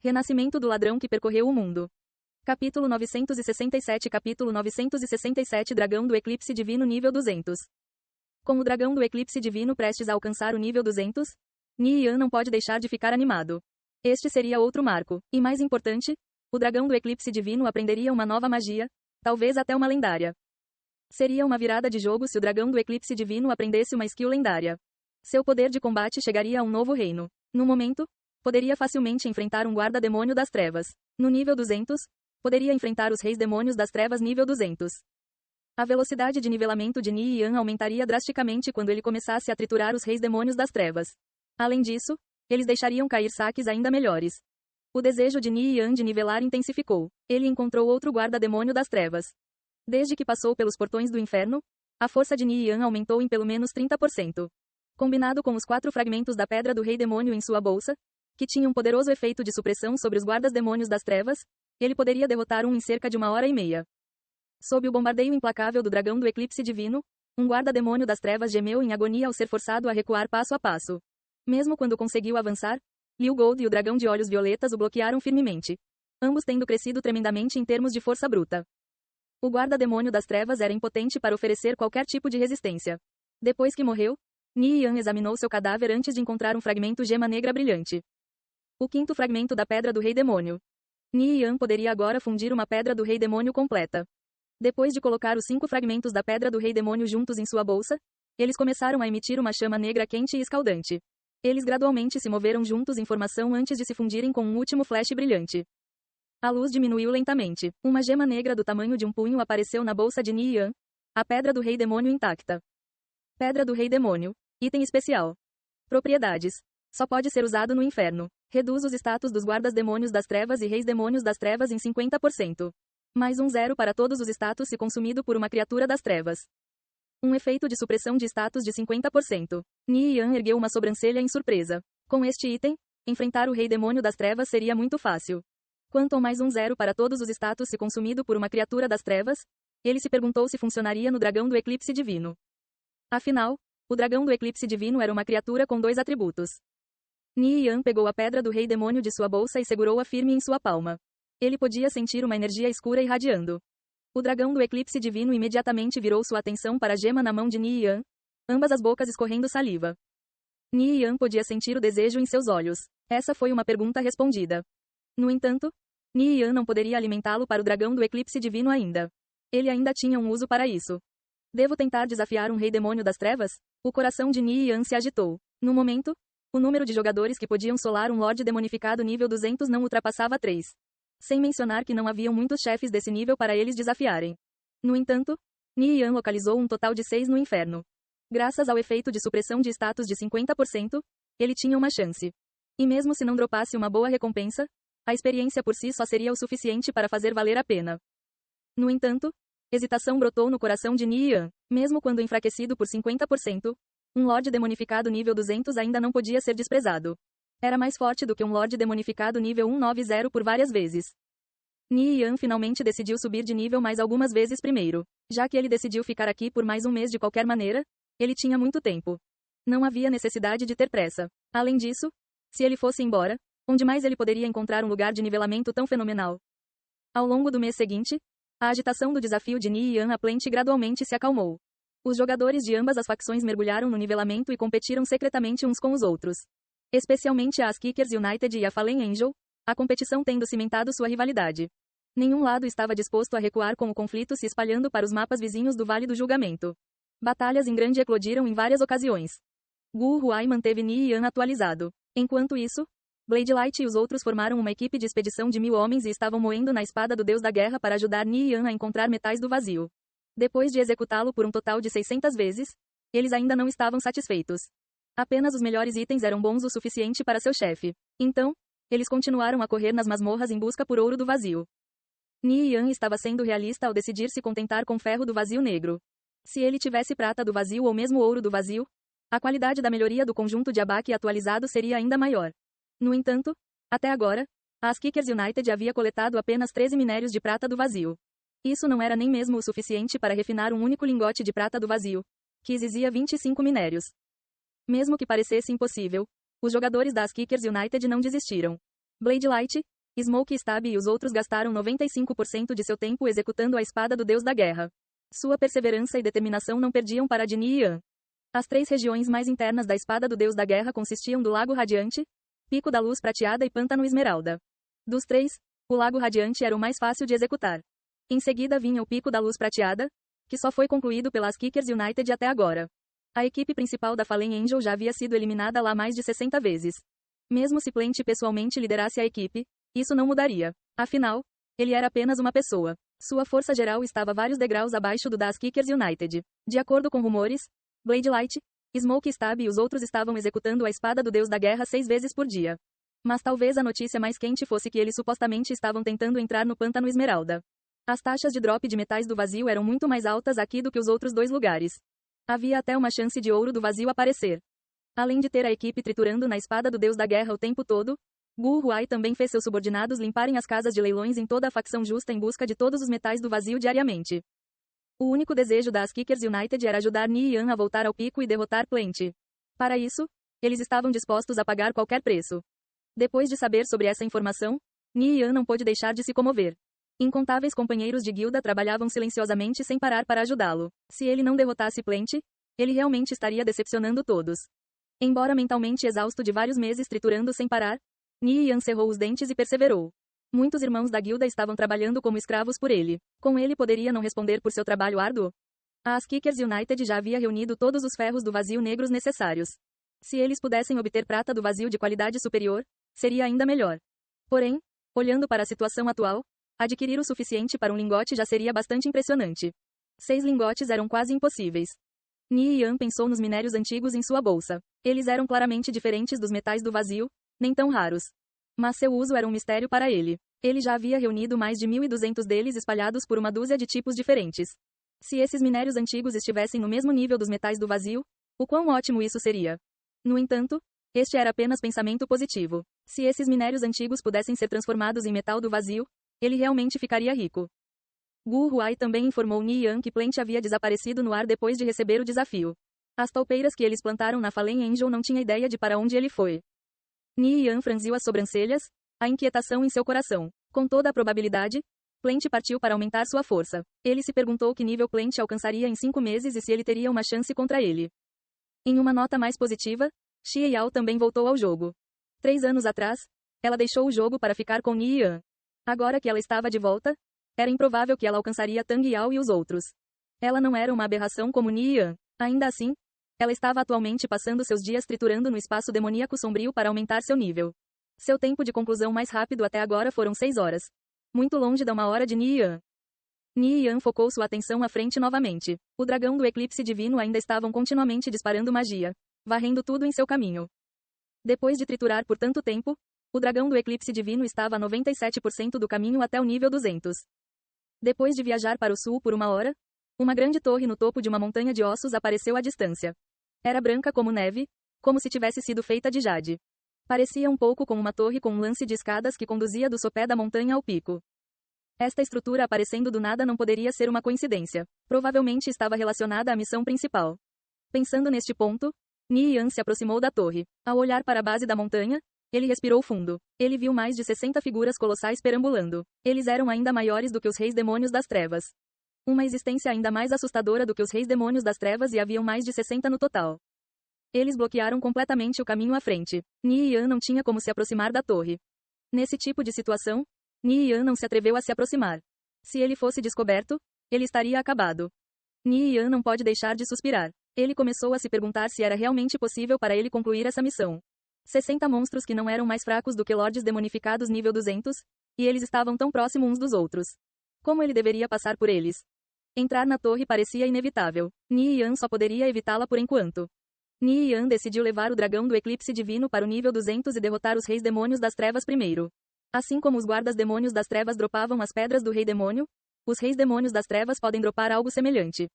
Renascimento do ladrão que percorreu o mundo. Capítulo 967. Capítulo 967. Dragão do Eclipse Divino nível 200. Com o dragão do Eclipse Divino prestes a alcançar o nível 200, Nian não pode deixar de ficar animado. Este seria outro marco, e mais importante, o dragão do Eclipse Divino aprenderia uma nova magia, talvez até uma lendária. Seria uma virada de jogo se o dragão do Eclipse Divino aprendesse uma skill lendária. Seu poder de combate chegaria a um novo reino. No momento, poderia facilmente enfrentar um guarda-demônio das trevas. No nível 200, poderia enfrentar os reis demônios das trevas nível 200. A velocidade de nivelamento de Nian aumentaria drasticamente quando ele começasse a triturar os reis demônios das trevas. Além disso, eles deixariam cair saques ainda melhores. O desejo de Nian de nivelar intensificou. Ele encontrou outro guarda-demônio das trevas. Desde que passou pelos portões do inferno, a força de Nian aumentou em pelo menos 30%. Combinado com os 4 fragmentos da pedra do rei demônio em sua bolsa, que tinha um poderoso efeito de supressão sobre os guardas-demônios das trevas, ele poderia derrotar um em cerca de 1h30. Sob o bombardeio implacável do dragão do Eclipse Divino, um guarda-demônio das trevas gemeu em agonia ao ser forçado a recuar passo a passo. Mesmo quando conseguiu avançar, Liu Gold e o dragão de olhos violetas o bloquearam firmemente, ambos tendo crescido tremendamente em termos de força bruta. O guarda-demônio das trevas era impotente para oferecer qualquer tipo de resistência. Depois que morreu, Nian examinou seu cadáver antes de encontrar um fragmento gema negra brilhante. O 5º fragmento da pedra do rei demônio. Nian poderia agora fundir uma pedra do rei demônio completa. Depois de colocar os 5 fragmentos da pedra do rei demônio juntos em sua bolsa, eles começaram a emitir uma chama negra quente e escaldante. Eles gradualmente se moveram juntos em formação antes de se fundirem com um último flash brilhante. A luz diminuiu lentamente. Uma gema negra do tamanho de um punho apareceu na bolsa de Nian, a pedra do rei demônio intacta. Pedra do rei demônio. Item especial. Propriedades. Só pode ser usado no inferno. Reduz os status dos guardas-demônios das trevas e reis-demônios das trevas em 50%. Mais um 0 para todos os status se consumido por uma criatura das trevas. Um efeito de supressão de status de 50%. Nian ergueu uma sobrancelha em surpresa. Com este item, enfrentar o rei-demônio das trevas seria muito fácil. Quanto ao mais um 0 para todos os status se consumido por uma criatura das trevas, ele se perguntou se funcionaria no dragão do Eclipse Divino. Afinal, o dragão do Eclipse Divino era uma criatura com 2 atributos. Nian pegou a pedra do rei demônio de sua bolsa e segurou-a firme em sua palma. Ele podia sentir uma energia escura irradiando. O dragão do Eclipse Divino imediatamente virou sua atenção para a gema na mão de Nian, ambas as bocas escorrendo saliva. Nian podia sentir o desejo em seus olhos. Essa foi uma pergunta respondida. No entanto, Nian não poderia alimentá-lo para o dragão do Eclipse Divino ainda. Ele ainda tinha um uso para isso. Devo tentar desafiar um rei demônio das trevas? O coração de Nian se agitou. No momento, o número de jogadores que podiam solar um Lorde Demonificado nível 200 não ultrapassava 3. Sem mencionar que não haviam muitos chefes desse nível para eles desafiarem. No entanto, Nian localizou um total de 6 no inferno. Graças ao efeito de supressão de status de 50%, ele tinha uma chance. E mesmo se não dropasse uma boa recompensa, a experiência por si só seria o suficiente para fazer valer a pena. No entanto, hesitação brotou no coração de Nian. Mesmo quando enfraquecido por 50%, um Lorde Demonificado nível 200 ainda não podia ser desprezado. Era mais forte do que um Lorde Demonificado nível 190 por várias vezes. Nian finalmente decidiu subir de nível mais algumas vezes primeiro. Já que ele decidiu ficar aqui por mais um mês de qualquer maneira, ele tinha muito tempo. Não havia necessidade de ter pressa. Além disso, se ele fosse embora, onde mais ele poderia encontrar um lugar de nivelamento tão fenomenal? Ao longo do mês seguinte, a agitação do desafio de Nian a Plenty gradualmente se acalmou. Os jogadores de ambas as facções mergulharam no nivelamento e competiram secretamente uns com os outros. Especialmente a Askikers United e a Fallen Angel, a competição tendo cimentado sua rivalidade. Nenhum lado estava disposto a recuar com o conflito se espalhando para os mapas vizinhos do Vale do Julgamento. Batalhas em grande eclodiram em várias ocasiões. Gu Huai manteve Nian atualizado. Enquanto isso, Blade Light e os outros formaram uma equipe de expedição de 1000 homens e estavam moendo na espada do Deus da Guerra para ajudar Nian a encontrar metais do vazio. Depois de executá-lo por um total de 600 vezes, eles ainda não estavam satisfeitos. Apenas os melhores itens eram bons o suficiente para seu chefe. Então, eles continuaram a correr nas masmorras em busca por ouro do vazio. Nian estava sendo realista ao decidir se contentar com ferro do vazio negro. Se ele tivesse prata do vazio ou mesmo ouro do vazio, a qualidade da melhoria do conjunto de abaque atualizado seria ainda maior. No entanto, até agora, a Askikers United havia coletado apenas 13 minérios de prata do vazio. Isso não era nem mesmo o suficiente para refinar um único lingote de prata do vazio, que exigia 25 minérios. Mesmo que parecesse impossível, os jogadores da Askikers United não desistiram. Blade Light, Smoke Stab e os outros gastaram 95% de seu tempo executando a espada do deus da guerra. Sua perseverança e determinação não perdiam para de Ni Yan. As 3 regiões mais internas da espada do deus da guerra consistiam do Lago Radiante, Pico da Luz Prateada e Pântano Esmeralda. Dos 3, o Lago Radiante era o mais fácil de executar. Em seguida vinha o Pico da Luz Prateada, que só foi concluído pelas Kickers United até agora. A equipe principal da Fallen Angel já havia sido eliminada lá mais de 60 vezes. Mesmo se Plant pessoalmente liderasse a equipe, isso não mudaria. Afinal, ele era apenas uma pessoa. Sua força geral estava vários degraus abaixo do das Kickers United. De acordo com rumores, Blade Light, Smoke Stab e os outros estavam executando a espada do deus da guerra 6 vezes por dia. Mas talvez a notícia mais quente fosse que eles supostamente estavam tentando entrar no Pântano Esmeralda. As taxas de drop de metais do vazio eram muito mais altas aqui do que os outros 2 lugares. Havia até uma chance de ouro do vazio aparecer. Além de ter a equipe triturando na espada do deus da guerra o tempo todo, Gu Huai também fez seus subordinados limparem as casas de leilões em toda a facção justa em busca de todos os metais do vazio diariamente. O único desejo das Kickers United era ajudar Ni Yan a voltar ao pico e derrotar Plant. Para isso, eles estavam dispostos a pagar qualquer preço. Depois de saber sobre essa informação, Ni Yan não pôde deixar de se comover. Incontáveis companheiros de guilda trabalhavam silenciosamente sem parar para ajudá-lo. Se ele não derrotasse Plant, ele realmente estaria decepcionando todos. Embora mentalmente exausto de vários meses triturando sem parar, Ni Yan cerrou os dentes e perseverou. Muitos irmãos da guilda estavam trabalhando como escravos por ele. Com ele poderia não responder por seu trabalho árduo? As Kickers United já havia reunido todos os ferros do vazio negros necessários. Se eles pudessem obter prata do vazio de qualidade superior, seria ainda melhor. Porém, olhando para a situação atual, adquirir o suficiente para um lingote já seria bastante impressionante. 6 lingotes eram quase impossíveis. Ni Yan pensou nos minérios antigos em sua bolsa. Eles eram claramente diferentes dos metais do vazio, nem tão raros. Mas seu uso era um mistério para ele. Ele já havia reunido mais de 1.200 deles espalhados por uma dúzia de tipos diferentes. Se esses minérios antigos estivessem no mesmo nível dos metais do vazio, o quão ótimo isso seria. No entanto, este era apenas pensamento positivo. Se esses minérios antigos pudessem ser transformados em metal do vazio, ele realmente ficaria rico. Gu Huai também informou Ni Yan que Plant havia desaparecido no ar depois de receber o desafio. As toupeiras que eles plantaram na Fallen Angel não tinha ideia de para onde ele foi. Ni Yan franziu as sobrancelhas, a inquietação em seu coração. Com toda a probabilidade, Plant partiu para aumentar sua força. Ele se perguntou que nível Plant alcançaria em 5 meses e se ele teria uma chance contra ele. Em uma nota mais positiva, Xie Yao também voltou ao jogo. 3 anos atrás, ela deixou o jogo para ficar com Ni Yan. Agora que ela estava de volta, era improvável que ela alcançaria Tang Yao e os outros. Ela não era uma aberração como Ni Yan. Ainda assim, ela estava atualmente passando seus dias triturando no espaço demoníaco sombrio para aumentar seu nível. Seu tempo de conclusão mais rápido até agora foram 6 horas. Muito longe da 1 hora de Ni Yan. Ni Yan focou sua atenção à frente novamente. O dragão do eclipse divino ainda estavam continuamente disparando magia, varrendo tudo em seu caminho. Depois de triturar por tanto tempo, o dragão do eclipse divino estava a 97% do caminho até o nível 200. Depois de viajar para o sul por 1 hora, uma grande torre no topo de uma montanha de ossos apareceu à distância. Era branca como neve, como se tivesse sido feita de jade. Parecia um pouco com uma torre com um lance de escadas que conduzia do sopé da montanha ao pico. Esta estrutura aparecendo do nada não poderia ser uma coincidência. Provavelmente estava relacionada à missão principal. Pensando neste ponto, Ni Yan se aproximou da torre. Ao olhar para a base da montanha, ele respirou fundo. Ele viu mais de 60 figuras colossais perambulando. Eles eram ainda maiores do que os reis demônios das trevas. Uma existência ainda mais assustadora do que os reis demônios das trevas e haviam mais de 60 no total. Eles bloquearam completamente o caminho à frente. Ni Yan não tinha como se aproximar da torre. Nesse tipo de situação, Ni Yan não se atreveu a se aproximar. Se ele fosse descoberto, ele estaria acabado. Ni Yan não pode deixar de suspirar. Ele começou a se perguntar se era realmente possível para ele concluir essa missão. 60 monstros que não eram mais fracos do que lordes demonificados nível 200, e eles estavam tão próximos uns dos outros. Como ele deveria passar por eles? Entrar na torre parecia inevitável. Ni Yan só poderia evitá-la por enquanto. Ni Yan decidiu levar o dragão do eclipse divino para o nível 200 e derrotar os reis demônios das trevas primeiro. Assim como os guardas demônios das trevas dropavam as pedras do rei demônio, os reis demônios das trevas podem dropar algo semelhante.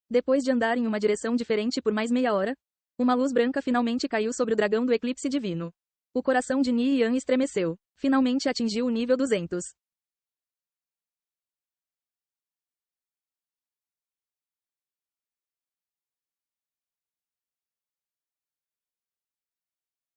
Depois de andar em uma direção diferente por mais meia hora, uma luz branca finalmente caiu sobre o dragão do eclipse divino. O coração de Ni Yan estremeceu. Finalmente atingiu o nível 200.